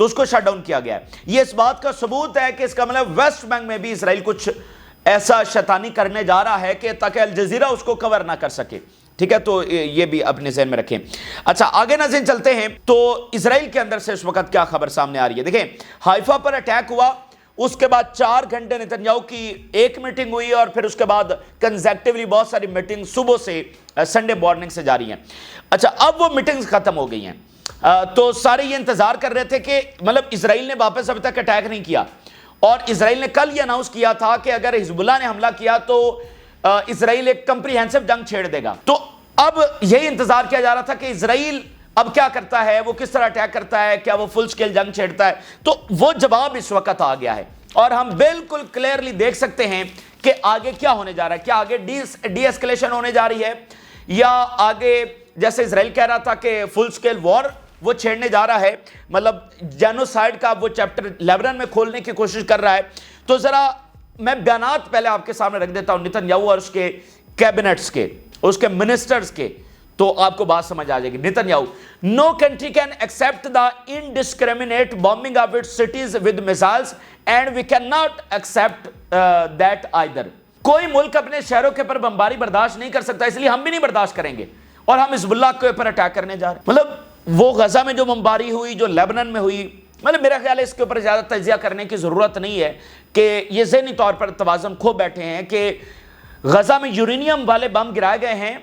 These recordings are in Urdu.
تو اس کو شٹ ڈاؤن کیا گیا ہے۔ یہ اس بات کا ثبوت ہے کہ اس کا مطلب ویسٹ بینک میں بھی اسرائیل کچھ ایسا شیطانی کرنے جا رہا ہے کہ تاکہ الجزیرہ اس کو کور نہ کر سکے، ٹھیک ہے؟ تو یہ بھی اپنے ذہن میں رکھیں۔ اچھا آگے ناظرین چلتے ہیں، تو اسرائیل کے اندر سے اس وقت کیا خبر سامنے آ رہی ہے؟ دیکھیں حائفہ پر اٹیک ہوا، اس کے بعد 4 گھنٹے نتنیاہو کی ایک میٹنگ ہوئی، اور پھر اس کے بعد کنزیکٹیولی بہت ساری میٹنگ صبح سے سنڈے مارننگ سے جاری ہیں۔ اچھا اب وہ میٹنگز ختم ہو گئی ہیں، تو سارے یہ انتظار کر رہے تھے کہ مطلب اسرائیل نے واپس ابھی تک اٹیک نہیں کیا، اور اسرائیل نے کل یہ اناؤنس کیا تھا کہ اگر حزب اللہ نے حملہ کیا تو اسرائیل ایک کمپریہنسو جنگ چھیڑ دے گا۔ تو اب یہی انتظار کیا جا رہا تھا کہ اسرائیل اب کیا کرتا ہے، وہ کس طرح اٹیک کرتا ہے، کیا وہ فل سکیل جنگ چھیڑتا ہے؟ تو وہ جواب اس وقت آ گیا ہے، اور ہم بالکل کلیئرلی دیکھ سکتے ہیں کہ آگے کیا ہونے جا رہا ہے۔ کیا آگے ڈی ایسکلیشن ہونے جا رہی ہے، یا آگے جیسے اسرائیل کہہ رہا تھا کہ فل سکیل وار وہ چھیڑنے جا رہا ہے، مطلب جینوسائیڈ کا وہ چیپٹر لیبنان میں کھولنے کی کوشش کر رہا ہے؟ تو ذرا میں بیانات پہلے آپ کے سامنے رکھ دیتا ہوں نتنیاہو اور اس کے کیبنٹس کے، اس کے منسٹرز کے، تو آپ کو بات سمجھ آ جائے گی۔ Netanyahu: No country can accept the indiscriminate bombing of its cities with missiles and we cannot accept that either. کوئی ملک اپنے شہروں کے پر بمباری برداشت نہیں کر سکتا، اس لیے ہم بھی نہیں برداشت کریں گے، اور ہم حزب اللہ کے اوپر اٹیک کرنے جا رہے ہیں۔ مطلب وہ غزہ میں جو بمباری ہوئی، جو لیبنان میں ہوئی، مطلب میرا خیال ہے اس کے اوپر زیادہ تجزیہ کرنے کی ضرورت نہیں ہے، کہ یہ ذہنی طور پر توازن کھو بیٹھے ہیں کہ غزہ میں یورینیم والے بم گرائے گئے ہیں،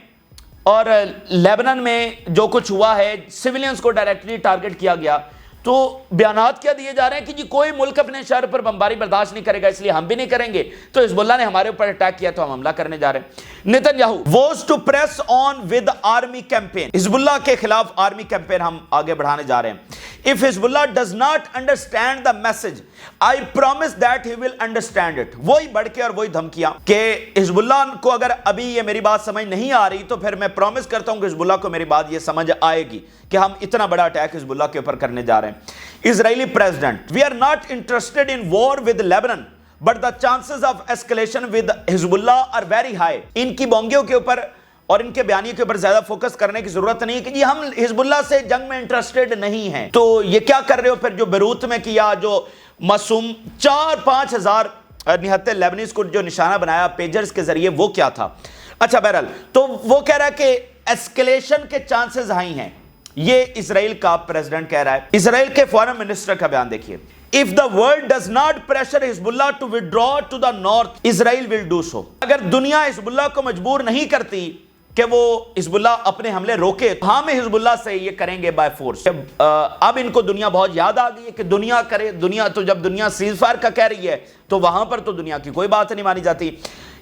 اور لیبنان میں جو کچھ ہوا ہے سیویلینز کو ڈائریکٹلی ٹارگٹ کیا گیا۔ تو بیانات کیا دیے جا رہے ہیں کہ جی کوئی ملک اپنے شہر پر بمباری برداشت نہیں کرے گا، اس لیے ہم بھی نہیں کریں گے، تو حزب اللہ نے ہمارے اوپر اٹیک کیا تو ہم حملہ کرنے جا رہے ہیں۔ Netanyahu was to press on with army campaign, Hezbollah کے خلاف آرمی کیمپین ہم آگے بڑھانے جا رہے ہیں۔ If Hezbollah does not understand the message, I promise that he will understand it. وہی بڑھ کے اور وہی دھمکیاں کہ حزب اللہ کو اگر ابھی یہ میری بات سمجھ نہیں آ رہی تو پھر میں پرومس کرتا ہوں کہ حزب اللہ کو میری بات یہ سمجھ آئے گی کہ ہم اتنا بڑا اٹیک حزب اللہ کے اوپر کرنے جا رہے ہیں۔ اسرائیلی president: We are not interested in war with Lebanon, but the chances of escalation with Hezbollah are very high. ان کی بونگیوں کے اوپر اور ان کے بیانیے کے اوپر زیادہ فوکس کرنے کی ضرورت نہیں کہ جی ہم حزب اللہ سے جنگ میں انٹرسٹڈ نہیں ہیں۔ تو یہ کیا کر رہے ہو پھر جو بیروت میں کیا، جو معصوم 4-5 ہزار نہتے لیبنیز کو جو نشانہ بنایا پیجرز کے ذریعے، وہ کیا تھا؟ اچھا بہرحال تو وہ کہہ رہا ہے کہ ایسکلیشن کے چانسز ہائی ہیں، یہ اسرائیل کا پریزیڈنٹ کہہ رہا ہے۔ اسرائیل کے فارن منسٹر کا بیان دیکھیے: If the world does not pressure Hezbollah to withdraw to the north, Israel will do so. اگر دنیا حزب اللہ کو مجبور نہیں کرتی کہ وہ حزب اللہ اپنے حملے روکے، ہم حزب اللہ سے یہ کریں گے بائی فورس۔ اب ان کو دنیا بہت یاد آ گئی ہے کہ دنیا کرے، دنیا تو جب دنیا سیز فائر کا کہہ رہی ہے تو وہاں پر تو دنیا کی کوئی بات نہیں مانی جاتی۔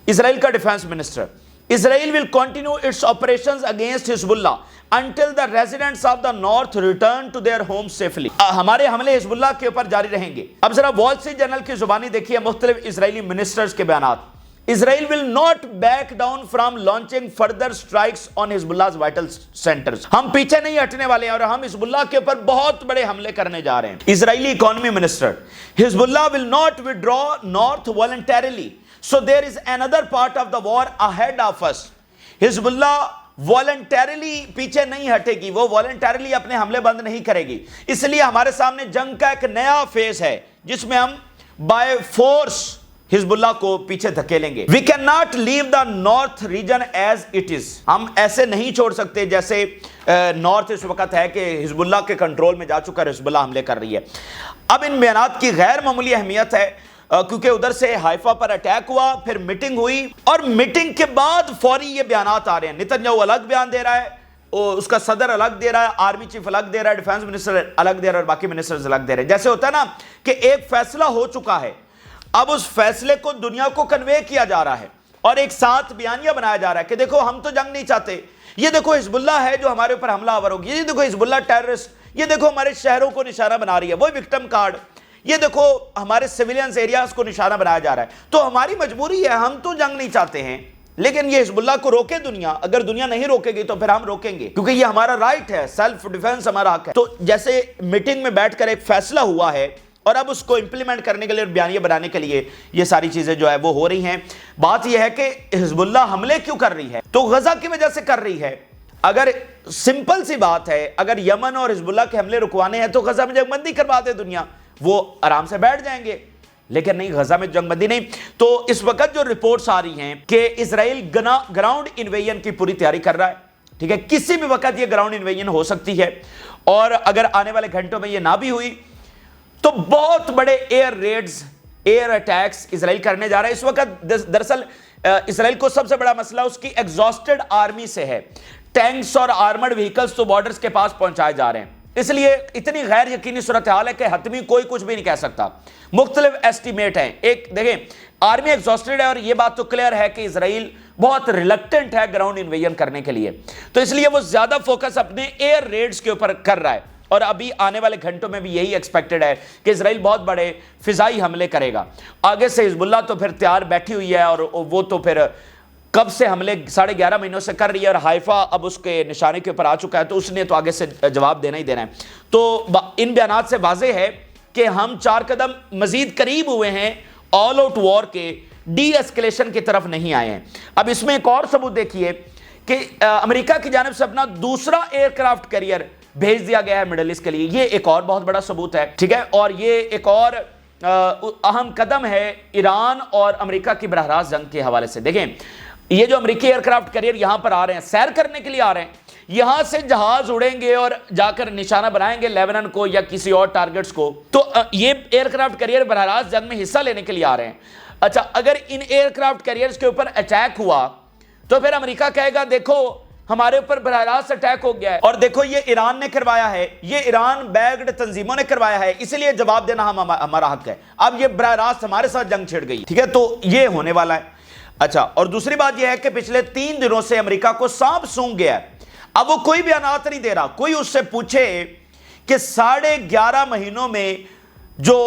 اسرائیل کا defence minister: Israel will continue its operations against Hezbollah until the residents of the north return to their homes safely. ہمارے حملے حزب اللہ کے اوپر جاری رہیں گے۔ اب ذرا وال اسٹریٹ جرنل کی زبانی دیکھیے مختلف اسرائیلی منسٹرز کے بیانات۔ Israel will not back down from launching further strikes on Hezbollah's vital centers. ہم پیچھے نہیں ہٹنے والے ہیں اور ہم حزب اللہ کے اوپر بہت بڑے حملے کرنے جا رہے ہیں۔ Israeli economy minister: Hezbollah will not withdraw north voluntarily. So there is another part of the war ahead of us. حزب اللہ والنٹیرلی پیچھے نہیں ہٹے گی، وہ والنٹیرلی اپنے حملے بند نہیں کرے گی، اس لیے ہمارے سامنے جنگ کا ایک نیا فیز ہے جس میں ہم بائی فورس حزب اللہ کو پیچھے دھکیلیں گے۔ We cannot leave the north region as it is. ہم ایسے نہیں چھوڑ سکتے جیسے نارتھ اس وقت ہے کہ حزب اللہ کے کنٹرول میں جا چکا ہے، حزب اللہ حملے کر رہی ہے۔ اب ان بیانات کی غیر معمولی اہمیت ہے کیونکہ ادھر سے حائفہ پر اٹیک ہوا، پھر میٹنگ ہوئی، اور میٹنگ کے بعد فوری یہ بیانات آ رہے ہیں۔ نتنیاہو الگ بیان دے رہا ہے، اس کا صدر الگ دے رہا ہے، آرمی چیف الگ دے رہا ہے، ڈیفنس منسٹر الگ دے رہا ہے، اور باقی منسٹرز الگ دے رہے ہیں۔ جیسے ہوتا ہے نا کہ ایک فیصلہ ہو چکا ہے، اب اس فیصلے کو دنیا کو کنوے کیا جا رہا ہے اور ایک ساتھ بیانیہ بنایا جا رہا ہے کہ دیکھو ہم تو جنگ نہیں چاہتے، یہ دیکھو حزب اللہ ہے جو ہمارے اوپر حملہ آور ہوگی، یہ دیکھو حزب اللہ ٹیررسٹ، یہ دیکھو ہمارے شہروں کو نشانہ بنا رہی ہے، وہی وکٹم کارڈ، یہ دیکھو ہمارے سیویلینز ایریاز کو نشانہ بنایا جا رہا ہے۔ تو ہماری مجبوری ہے، ہم تو جنگ نہیں چاہتے ہیں، لیکن یہ حزب اللہ کو روکے دنیا، اگر دنیا نہیں روکے گی تو پھر ہم روکیں گے کیونکہ یہ ہمارا رائٹ ہے، سیلف ڈیفenس ہمارا حق ہے۔ تو جیسے میٹنگ میں بیٹھ کر ایک فیصلہ ہوا ہے اور اب اس کو امپلیمنٹ کرنے کے لیے اور بیانیہ بنانے کے لیے یہ ساری چیزیں جو ہے وہ ہو رہی ہیں۔ بات یہ ہے کہ حزب اللہ حملے کیوں کر رہی ہے؟ تو غزہ کی وجہ سے کر رہی ہے۔ اگر سمپل سی بات ہے، اگر یمن اور حزب اللہ کے حملے رکوانے ہیں تو غزہ میں جنگ بندی کروا دے دنیا، وہ آرام سے بیٹھ جائیں گے، لیکن نہیں، غزہ میں جنگ بندی نہیں۔ تو اس وقت جو رپورٹس آ رہی ہیں کہ اسرائیل گراؤنڈ انویژن کی پوری تیاری کر رہا ہے، ٹھیک ہے، کسی بھی وقت یہ گراؤنڈ انویژن ہو سکتی ہے، اور اگر آنے والے گھنٹوں میں یہ نہ بھی ہوئی تو بہت بڑے ایئر ریڈز، ایئر اٹیکس اسرائیل کرنے جا رہا ہے۔ اس وقت دراصل اسرائیل کو سب سے بڑا مسئلہ اس کی ایگزاسٹڈ آرمی سے ہے، ٹینکس اور آرمرڈ وہیکلز تو بارڈرز کے پاس پہنچائے جا رہے ہیں، اس لیے اتنی غیر یقینی صورتحال ہے کہ حتمی کوئی کچھ بھی نہیں کہہ سکتا، مختلف ایسٹیمیٹ ہیں۔ ایک دیکھیں، آرمی ایگزاسٹڈ ہے، اور یہ بات تو کلیئر ہے کہ اسرائیل بہت ریلکٹنٹ ہے گراؤنڈ انویژن کرنے کے لیے، تو اس لیے وہ زیادہ فوکس اپنے ایئر ریڈز کے اوپر کر رہا ہے، اور ابھی آنے والے گھنٹوں میں بھی یہی ایکسپیکٹڈ ہے کہ اسرائیل بہت بڑے فضائی حملے کرے گا۔ آگے سے حزب اللہ تو پھر تیار بیٹھی ہوئی ہے، اور وہ تو پھر کب سے حملے 11.5 مہینوں سے کر رہی ہے، اور حائفہ اب اس کے نشانے کے اوپر آ چکا ہے، تو اس نے تو آگے سے جواب دینا ہی دینا ہے۔ تو ان بیانات سے واضح ہے کہ ہم 4 قدم مزید قریب ہوئے ہیں آل آؤٹ وار کے، ڈی ایسکلیشن کی طرف نہیں آئے ہیں۔ اب اس میں ایک اور ثبوت دیکھیے کہ امریکہ کی جانب سے اپنا دوسرا ایئر کرافٹ کیریئر بھیج دیا گیا ہے مڈل ایسٹ کے لیے، یہ ایک اور بہت بڑا ثبوت ہے، ٹھیک ہے، اور یہ ایک اور اہم قدم ہے ایران اور امریکہ کی براہ راست جنگ کے حوالے سے۔ دیکھیں، یہ جو امریکی ایئر کرافٹ کیریئر یہاں پر آ رہے ہیں، سیر کرنے کے لیے آ رہے ہیں، یہاں سے جہاز اڑیں گے اور جا کر نشانہ بنائیں گے لیبنان کو یا کسی اور ٹارگٹس کو، تو یہ ایئر کرافٹ کیریئر براہ راست جنگ میں حصہ لینے کے لیے آ رہے ہیں۔ اچھا، اگر ان ایئر کرافٹ کیریئرز کے اوپر اٹیک ہوا تو پھر امریکہ کہے گا دیکھو ہمارے اوپر براہ راست اٹیک ہو گیا ہے، اور دیکھو یہ ایران نے کروایا ہے، یہ ایران بیگڈ تنظیموں نے کروایا ہے، اسی لیے جواب دینا ہمارا حق ہے، اب یہ براہ راست ہمارے ساتھ جنگ چھڑ گئی، ٹھیک ہے، تو یہ ہونے والا ہے۔ اچھا، اور دوسری بات یہ ہے کہ پچھلے 3 دنوں سے امریکہ کو سانپ سونگ گیا ہے، اب وہ کوئی بیانات نہیں دے رہا، کوئی اس سے پوچھے کہ 11.5 مہینوں میں جو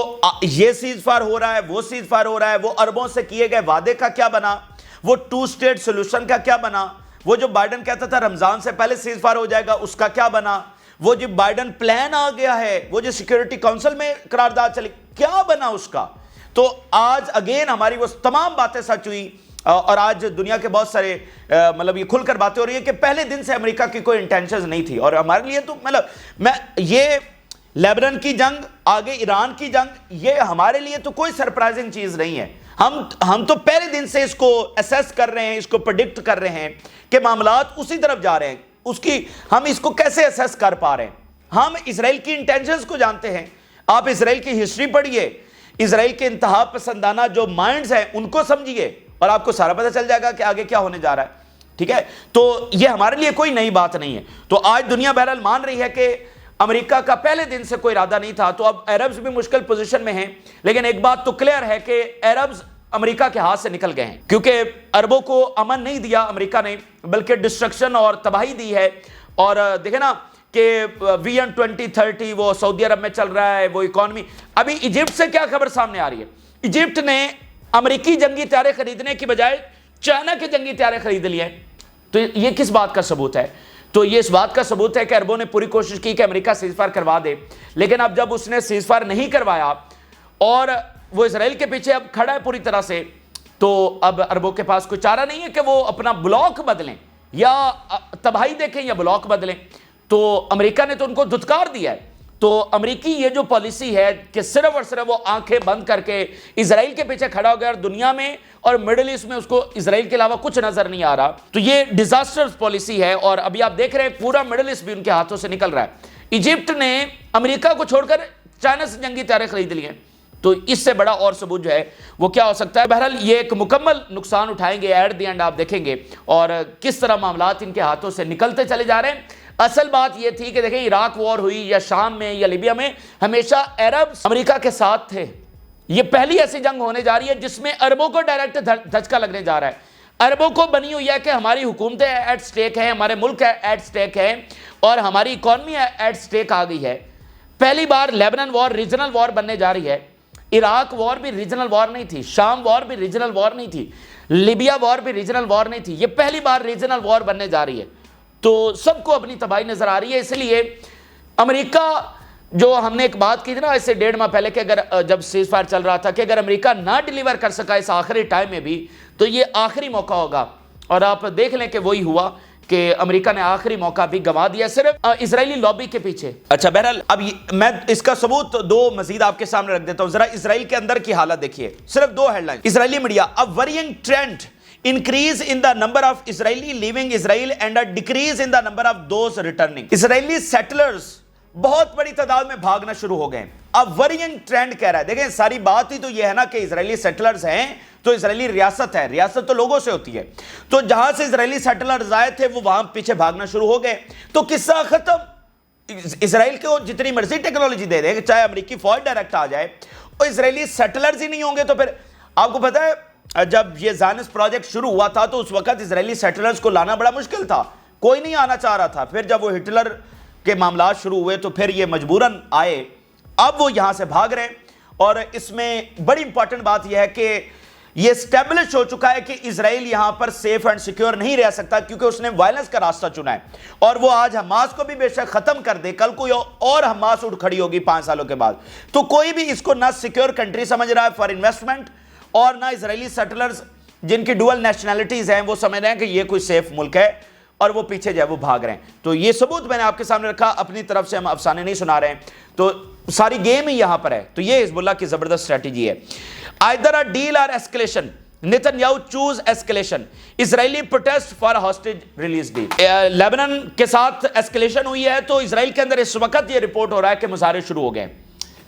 یہ سیز فائر ہو رہا ہے، وہ سیز فائر ہو رہا ہے، وہ عربوں سے کیے گئے وعدے کا کیا بنا، وہ 2 اسٹیٹ سولوشن کا کیا بنا، وہ جو بائیڈن کہتا تھا رمضان سے پہلے سیز فائر ہو جائے گا، اس کا کیا بنا، وہ جو بائیڈن پلان آ گیا ہے، وہ جو سیکیورٹی کونسل میں قرارداد چلی، کیا بنا اس کا؟ تو آج اگین ہماری وہ تمام باتیں سچ ہوئی، اور آج دنیا کے بہت سارے مطلب یہ کھل کر باتیں ہو رہی ہیں کہ پہلے دن سے امریکہ کی کوئی انٹینشنز نہیں تھی، اور ہمارے لیے تو مطلب یہ لیبنان کی جنگ، آگے ایران کی جنگ، یہ ہمارے لیے تو کوئی سرپرائزنگ چیز نہیں ہے، ہم تو پہلے دن سے اس کو اسیس کر رہے ہیں، اس کو پریڈکٹ کر رہے ہیں کہ معاملات اسی طرف جا رہے ہیں، ہم اس کو کیسے اسیس کر پا رہے ہیں؟ ہم اسرائیل کی انٹینشنز کو جانتے ہیں، آپ اسرائیل کی ہسٹری پڑھیے، اسرائیل کے انتہا پسندانہ جو مائنڈز ہیں ان کو سمجھیے، اور آپ کو سارا پتہ چل جائے گا کہ آگے کیا ہونے جا رہا ہے، ٹھیک ہے، تو یہ ہمارے لیے کوئی نئی بات نہیں ہے۔ تو آج دنیا بہرحال مان رہی ہے کہ امریکہ کا پہلے دن سے کوئی ارادہ نہیں تھا، تو اب عربز بھی مشکل پوزیشن میں ہیں، لیکن ایک بات تو کلیئر ہے کہ عربز امریکہ کے ہاتھ سے نکل گئے ہیں، کیونکہ عربوں کو امن نہیں دیا امریکہ نے، بلکہ ڈسٹرکشن اور تباہی دی ہے۔ اور دیکھیں نا کہ ویژن 2030 وہ سعودی عرب میں چل رہا ہے، وہ اکانومی، ابھی ایجپٹ سے کیا خبر سامنے آ رہی ہے؟ ایجپٹ نے امریکی جنگی طیارے خریدنے کی بجائے چائنا کے جنگی طیارے خرید لیے ہیں، تو یہ کس بات کا ثبوت ہے؟ تو یہ اس بات کا ثبوت ہے کہ عربوں نے پوری کوشش کی کہ امریکہ سیز فائر کروا دے، لیکن اب جب اس نے سیز فائر نہیں کروایا اور وہ اسرائیل کے پیچھے اب کھڑا ہے پوری طرح سے، تو اب عربوں کے پاس کوئی چارہ نہیں ہے کہ وہ اپنا بلاک بدلیں، یا تباہی دیکھیں یا بلاک بدلیں، تو امریکہ نے تو ان کو دھتکار دیا ہے۔ تو امریکی یہ جو پالیسی ہے کہ صرف اور صرف وہ آنکھیں بند کر کے اسرائیل کے پیچھے کھڑا ہو گیا، اور دنیا میں اور مڈل ایسٹ میں اس کو اسرائیل کے علاوہ کچھ نظر نہیں آ رہا، تو یہ ڈیزاسٹر پالیسی ہے، اور ابھی آپ دیکھ رہے ہیں پورا مڈل ایسٹ بھی ان کے ہاتھوں سے نکل رہا ہے۔ ایجپٹ نے امریکہ کو چھوڑ کر چائنا سے جنگی طیارے خرید لیے، تو اس سے بڑا اور ثبوت جو ہے وہ کیا ہو سکتا ہے؟ بہرحال یہ ایک مکمل نقصان اٹھائیں گے، ایٹ دی اینڈ آپ دیکھیں گے، اور کس طرح معاملات ان کے ہاتھوں سے نکلتے چلے جا رہے ہیں۔ اصل بات یہ تھی کہ دیکھیں عراق وار ہوئی یا شام میں یا لیبیا میں، ہمیشہ عرب امریکہ کے ساتھ تھے، یہ پہلی ایسی جنگ ہونے جا رہی ہے جس میں عربوں کو ڈائریکٹ دھچکا لگنے جا رہا ہے۔ عربوں کو بنی ہوئی ہے کہ ہماری حکومتیں ایٹ سٹیک ہیں، ہمارے ملک ایٹ سٹیک ہیں، اور ہماری اکانومی ایٹ سٹیک آ گئی ہے۔ پہلی بار لیبنان وار ریجنل وار بننے جا رہی ہے، عراق وار بھی ریجنل وار نہیں تھی، شام وار بھی ریجنل وار نہیں تھی، لیبیا وار بھی ریجنل وار نہیں تھی، یہ پہلی بار ریجنل وار بننے جا رہی ہے، تو سب کو اپنی تباہی نظر آ رہی ہے۔ اس لیے امریکہ، جو ہم نے ایک بات کی تھی نا اسے 1.5 ماہ پہلے کہ اگر جب سیز فائر چل رہا تھا کہ اگر امریکہ نہ ڈیلیور کر سکا اس آخری ٹائم میں بھی تو یہ آخری موقع ہوگا، اور آپ دیکھ لیں کہ وہی ہوا کہ امریکہ نے آخری موقع بھی گنوا دیا صرف اسرائیلی لابی کے پیچھے. اچھا بہرحال اب میں اس کا ثبوت دو مزید آپ کے سامنے رکھ دیتا ہوں. ذرا اسرائیل کے اندر کی حالت دیکھیے, صرف دو headline. Israeli media: a worrying trend increase in the number of Israeli leaving Israel and a decrease in the number of those returning. Israeli settlers بہت بڑی تعداد میں بھاگنا شروع ہو گئے. اب ورینگ ٹرینڈ کہہ رہا ہے. دیکھیں ساری بات ہی تو یہ ہے نا کہ اسرائیلی سیٹلرز ہیں تو اسرائیلی ریاست ہے, ریاست تو لوگوں سے ہوتی ہے. تو جہاں سے اسرائیلی سیٹلرز آئے تھے وہ وہاں پیچھے بھاگنا شروع ہو گئے. تو قصہ ختم. اسرائیل کو جتنی مرضی ٹیکنالوجی دے دیں, چاہے امریکی فوج ڈائریکٹ آ جائے, اور اسرائیلی سیٹلرز ہی نہیں ہوں گے تو پھر آپ کو پتہ ہے جب یہ زائنسٹ پروجیکٹ شروع ہوا تھا تو اس وقت اسرائیلی سیٹلرز کو لانا بڑا مشکل تھا, کوئی نہیں آنا چاہ رہا تھا. پھر جب وہ ہٹلر کے معاملات شروع ہوئے تو پھر یہ مجبوراً آئے. اب وہ یہاں سے بھاگ رہے. اور اس میں بڑی امپورٹنٹ بات یہ ہے کہ یہ اسٹیبلش ہو چکا ہے کہ اسرائیل یہاں پر سیف اینڈ سیکیور نہیں رہ سکتا کیونکہ اس نے وائلنس کا راستہ چنا ہے. اور وہ آج حماس کو بھی بے شک ختم کر دے, کل کوئی اور حماس اٹھ کھڑی ہوگی 5 سالوں کے بعد, تو کوئی بھی اس کو نہ سیکیور کنٹری سمجھ رہا ہے فار انویسٹمنٹ, اور نہ اسرائیلی سیٹلرز جن کی ڈوئل نیشنلٹیز ہیں وہ سمجھ رہے ہیں کہ یہ کوئی سیف ملک ہے, اور وہ پیچھے جو ہے وہ بھاگ رہے ہیں. تو یہ ثبوت میں نے آپ کے سامنے رکھا, اپنی طرف سے ہم افسانے نہیں سنا رہے ہیں, تو ساری گیم ہی یہاں پر ہے. تو یہ حزب اللہ کی زبردست اسٹریٹجی ہے. either a deal or escalation, Netanyahu choose escalation. Israeli protest for hostage release deal. Lebanon کے ساتھ اسکیلیشن ہوئی ہے تو اسرائیل کے اندر اس وقت یہ رپورٹ ہو رہا ہے کہ مظاہرے شروع ہو گئے.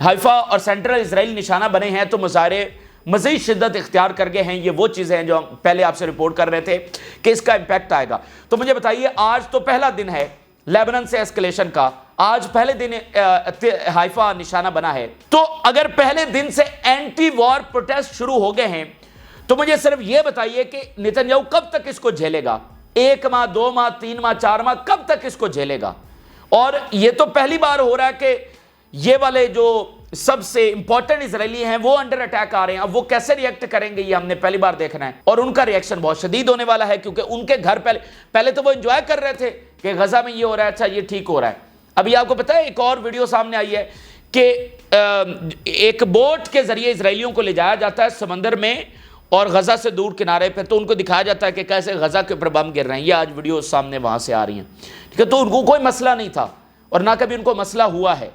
حیفا اور سینٹرل اسرائیل نشانہ بنے ہیں تو مظاہرے مزید شدت اختیار کر گئے ہیں. یہ وہ چیزیں ہیں جو ہم پہلے آپ سے رپورٹ کر رہے تھے کہ اس کا امپیکٹ آئے گا. تو مجھے بتائیے, آج تو پہلا دن ہے لیبنان سے اسکیلیشن کا, آج پہلے دن حیفا نشانہ بنا ہے. تو اگر پہلے دن سے اینٹی وار پروٹیسٹ شروع ہو گئے ہیں تو مجھے صرف یہ بتائیے کہ نیتنیاہو کب تک اس کو جھیلے گا؟ 1 ماہ 2 ماہ 3 ماہ 4 ماہ کب تک اس کو جھیلے گا؟ اور یہ تو پہلی بار ہو رہا ہے کہ یہ والے جو سب سے امپورٹنٹ اسرائیلی ہیں وہ انڈر اٹیک آ رہے ہیں. اب وہ کیسے ریئیکٹ کریں گے یہ ہم نے پہلی بار دیکھنا ہے, اور ان کا ریئیکشن بہت شدید ہونے والا ہے کیونکہ ان کے گھر پہلے تو وہ انجوائے کر رہے تھے کہ غزہ میں یہ ہو رہا ہے, اچھا یہ ٹھیک ہو رہا ہے. ابھی آپ کو پتہ ہے ایک اور ویڈیو سامنے آئی ہے کہ ایک بوٹ کے ذریعے اسرائیلیوں کو لے جایا جاتا ہے سمندر میں اور غزہ سے دور کنارے پہ, تو ان کو دکھایا جاتا ہے کہ کیسے غزہ کے اوپر بم گر رہے ہیں. یہ آج ویڈیو سامنے وہاں سے آ رہی ہیں, ٹھیک ہے. تو ان کو کوئی مسئلہ نہیں تھا اور نہ کبھی ان کو مسئلہ ہوا ہے,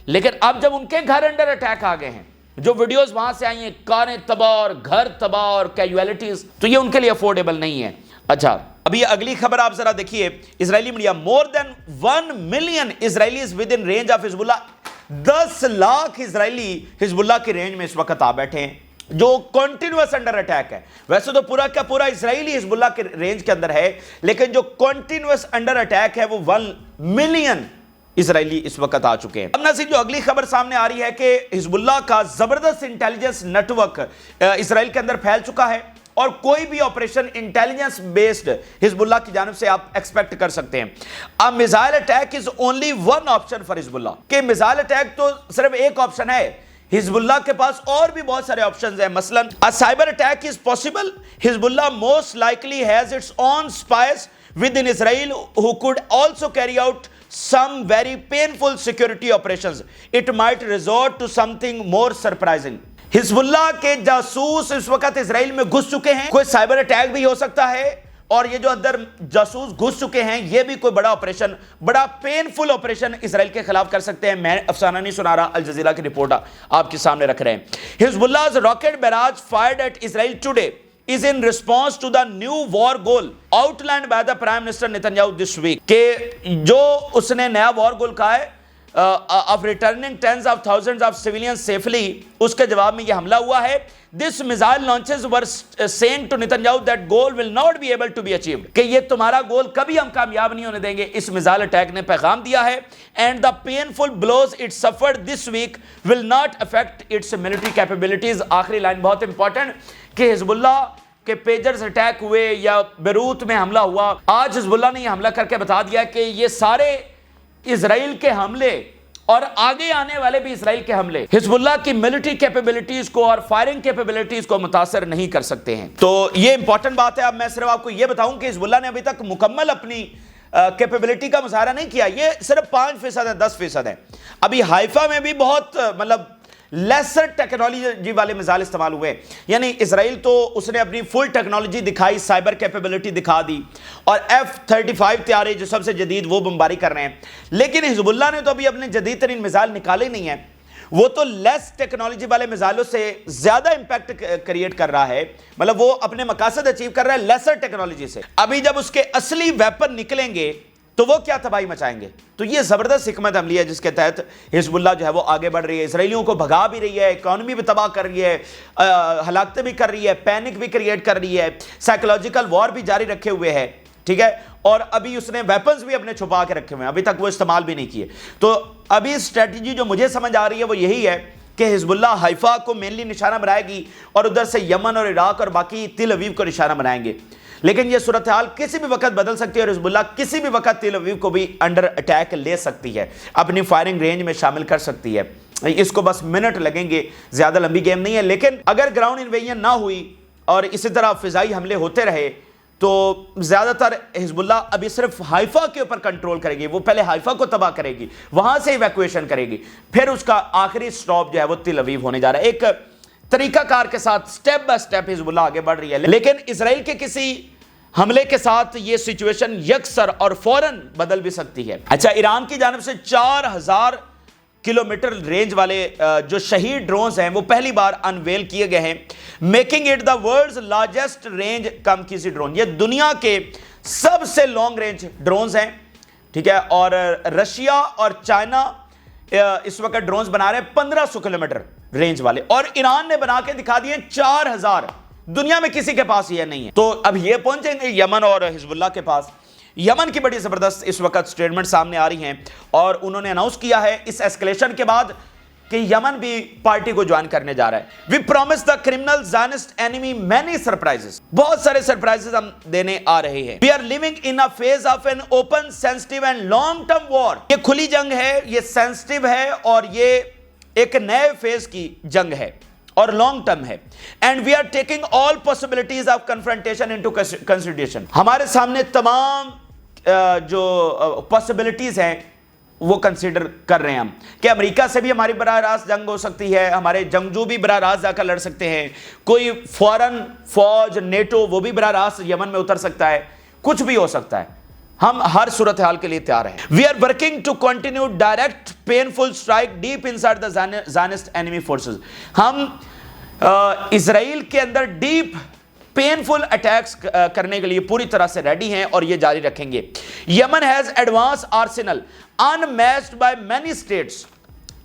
لیکن اب جب ان کے گھر انڈر اٹیک آ گئے ہیں, جو ویڈیوز وہاں سے آئی ہیں, کاریں تباہ اور گھر تباہ اور کیجویلٹیز, تو یہ ان کے لیے افورڈیبل نہیں ہے. اچھا ابھی اگلی خبر آپ ذرا دیکھیے. Israeli media: more than 1 million Israelis within range of Hezbollah. 10 lakh اسرائیلی حزب اللہ کی رینج میں اس وقت آ بیٹھے ہیں جو کنٹینیوس انڈر اٹیک ہے. ویسے تو پورا کا پورا اسرائیلی حزب اللہ کے رینج کے اندر ہے, لیکن جو کنٹینیوس انڈر اٹیک ہے وہ 1 ملین اسرائیلی اس وقت آ چکے ہیں. اب ناظرین جو اگلی خبر سامنے آ رہی ہے کہ حزب اللہ کا زبردست انٹیلیجنس نیٹ ورک اسرائیل کے اندر پھیل چکا ہے, اور کوئی بھی آپریشن انٹیلیجنس بیسڈ حزب اللہ کی جانب سے آپ ایکسپیکٹ کر سکتے ہیں. اب missile attack is only one option for حزب اللہ, کہ میزائل اٹیک تو صرف ایک آپشن ہے. حزب اللہ کے پاس اور بھی بہت سارے آپشنز ہیں. مثلا a cyber attack is possible. حزب اللہ most likely has its own spies within Israel who could also carry out some very painful security operations. It might resort to something more surprising. حزب اللہ کے جاسوس اس وقت اسرائیل میں گھس چکے ہیں. کوئی سائبر اٹیک بھی ہو سکتا ہے, اور یہ جو اندر جاسوس گھس چکے ہیں یہ بھی کوئی بڑا آپریشن, بڑا پینفل آپریشن اسرائیل کے خلاف کر سکتے ہیں. میں افسانہ نہیں سنا رہا, الجزیرہ کی رپورٹ آپ کے سامنے رکھ رہے ہیں. حزب اللہ's rocket barrage fired at Israel today is in response to the new war goal outlined by the Prime Minister Netanyahu this week. کہ جو اس نے نیا وار گول کہا ہے of returning tens of thousands of civilians safely, اس کے جواب میں یہ حملہ ہوا ہے. This missile launches were saying to Netanyahu that goal will not be able to be achieved. کہ یہ تمہارا گول کبھی ہم کامیاب نہیں ہونے دیں گے, اس میزائل اٹیک نے پیغام دیا ہے. And the painful blows it suffered this week will not affect its military capabilities. آخری لائن بہت امپورٹنٹ, کہ حزب اللہ کہ پیجرز اٹیک ہوئے یا بیروت میں حملہ ہوا. آج حزب اللہ نے یہ حملہ کر کے بتا دیا کہ یہ سارے اسرائیل کے حملے اور آگے آنے والے بھی اسرائیل کے حملے حزب اللہ کی ملٹری کیپیبلٹیز کو اور فائرنگ کیپیبلٹیز کو متاثر نہیں کر سکتے ہیں. تو یہ امپورٹنٹ بات ہے. اب میں صرف آپ کو یہ بتاؤں کہ حزب اللہ نے ابھی تک مکمل اپنی کیپیبلٹی کا مظاہرہ نہیں کیا, یہ صرف 5% ہے, 10% ہے. ابھی حیفا میں بھی بہت مطلب لیسر ٹیکنالوجی والے میزائل استعمال ہوئے. یعنی اسرائیل تو اس نے اپنی فل ٹیکنالوجی دکھائی, سائبر کیپیبلٹی دکھا دی, اور F-35 طیارے جو سب سے جدید وہ بمباری کر رہے ہیں. لیکن حزب اللہ نے تو ابھی اپنے جدید ترین میزائل نکالے نہیں ہیں, وہ تو لیس ٹیکنالوجی والے میزائلوں سے زیادہ امپیکٹ کریٹ کر رہا ہے, مطلب وہ اپنے مقاصد اچیو کر رہا ہے لیسر ٹیکنالوجی سے. ابھی جب اس کے اصلی ویپن نکلیں گے تو وہ کیا تباہی مچائیں گے. تو یہ زبردست حکمت عملی ہے جس کے تحت حزب اللہ جو ہے وہ آگے بڑھ رہی ہے, اسرائیلیوں کو بھگا بھی رہی ہے, اکانومی بھی تباہ کر رہی ہے, ہلاکتیں بھی کر رہی ہے, پینک بھی کریٹ کر رہی ہے, سائیکولوجیکل وار بھی جاری رکھے ہوئے ہے, ٹھیک ہے, اور ابھی اس نے ویپنز بھی اپنے چھپا کے رکھے ہوئے ہیں, ابھی تک وہ استعمال بھی نہیں کیے. تو ابھی اسٹریٹجی جو مجھے سمجھ آ رہی ہے وہ یہی ہے کہ حزب اللہ حیفا کو مینلی نشانہ بنائے گی اور ادھر سے یمن اور عراق اور باقی تل اویو کو نشانہ بنائیں گے. لیکن یہ صورتحال کسی بھی وقت بدل سکتی ہے اور حزب اللہ کسی بھی وقت تل اویو کو بھی انڈر اٹیک لے سکتی ہے, اپنی فائرنگ رینج میں شامل کر سکتی ہے. اس کو بس منٹ لگیں گے, زیادہ لمبی گیم نہیں ہے. لیکن اگر گراؤنڈ انویژن نہ ہوئی اور اسی طرح فضائی حملے ہوتے رہے تو زیادہ تر حزب اللہ ابھی صرف حیفا کے اوپر کنٹرول کرے گی. وہ پہلے حیفا کو تباہ کرے گی, وہاں سے ایویکویشن کرے گی, پھر اس کا آخری سٹاپ جو ہے وہ تل اویو ہونے جا رہا ہے. ایک طریقہ کار کے ساتھ سٹیپ بائی سٹیپ حزب اللہ آگے بڑھ رہی ہے. لیکن اسرائیل کے کسی حملے کے ساتھ یہ سچویشن یکسر اور فوراً بدل بھی سکتی ہے. اچھا, ایران کی جانب سے 4000 کلومیٹر رینج والے جو شہید ڈرونز ہیں وہ پہلی بار انویل کیے گئے ہیں, making it the world's largest range kamikaze drone. یہ دنیا کے سب سے لانگ رینج ڈرونز ہیں, ٹھیک ہے, اور رشیا اور چائنا اس وقت ڈرونز بنا رہے ہیں 1500 کلومیٹر رینج والے, اور ایران نے بنا کے دکھا دیے 4000. دنیا میں کسی کے پاس یہ نہیں ہے. تو اب یہ پہنچیں گے یمن اور حزب اللہ کے پاس. یمن کی بڑی زبردست اس وقت سٹیٹمنٹ سامنے آ رہی ہیں, اور انہوں نے اناؤنس کیا ہے اس ایسکلیشن کے بعد کہ یمن بھی پارٹی کو جوائن کرنے جا رہا ہے. We promise the criminal Zionist enemy many surprises, بہت سارے سرپرائزز ہم دینے آ رہے ہیں. We are living in a phase of an open sensitive and long term war. یہ کھلی جنگ ہے, یہ سینسٹیو ہے, اور یہ ایک نئے فیز کی جنگ ہے اور لانگ ٹرم ہے. And we are taking all possibilities of confrontation into consideration. ہمارے سامنے تمام جو پاسبلٹیز ہیں وہ کنسیڈر کر رہے ہیں ہم, کہ امریکہ سے بھی ہماری براہ راست جنگ ہو سکتی ہے, ہمارے جنگجو بھی براہ راست جا کر لڑ سکتے ہیں, کوئی فورن فوج نیٹو وہ بھی براہ راست یمن میں اتر سکتا ہے, کچھ بھی ہو سکتا ہے. ہم ہر صورتحال کے لیے تیار ہیں. We are working to continue direct painful strike deep inside the Zionist enemy forces. ہم اسرائیل کے اندر ڈیپ پینفل اٹیکس کرنے کے لیے پوری طرح سے ریڈی ہیں اور یہ جاری رکھیں گے. Yemen has advance arsenal unmatched by many states.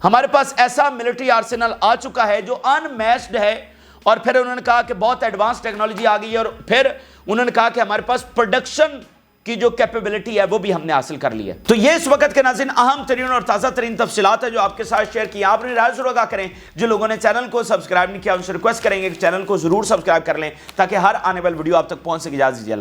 ہمارے پاس ایسا ملٹری آرسنل آ چکا ہے جو انمیچڈ ہے, اور پھر انہوں نے کہا کہ بہت ایڈوانس ٹیکنالوجی آ گئی ہے, اور پھر انہوں نے کہا کہ ہمارے پاس پروڈکشن کی جو کیپیبلٹی ہے وہ بھی ہم نے حاصل کر لی ہے. تو یہ اس وقت کے ناظرین اہم ترین اور تازہ ترین تفصیلات ہیں جو آپ کے ساتھ شیئر کی. آپ اپنی رائے ضرور آگاہ کریں. جو لوگوں نے چینل کو سبسکرائب نہیں کیا ان سے ریکویسٹ کریں گے کہ چینل کو ضرور سبسکرائب کر لیں تاکہ ہر آنے والی ویڈیو آپ تک پہنچ سکے. اجازت دیجیے, اللہ.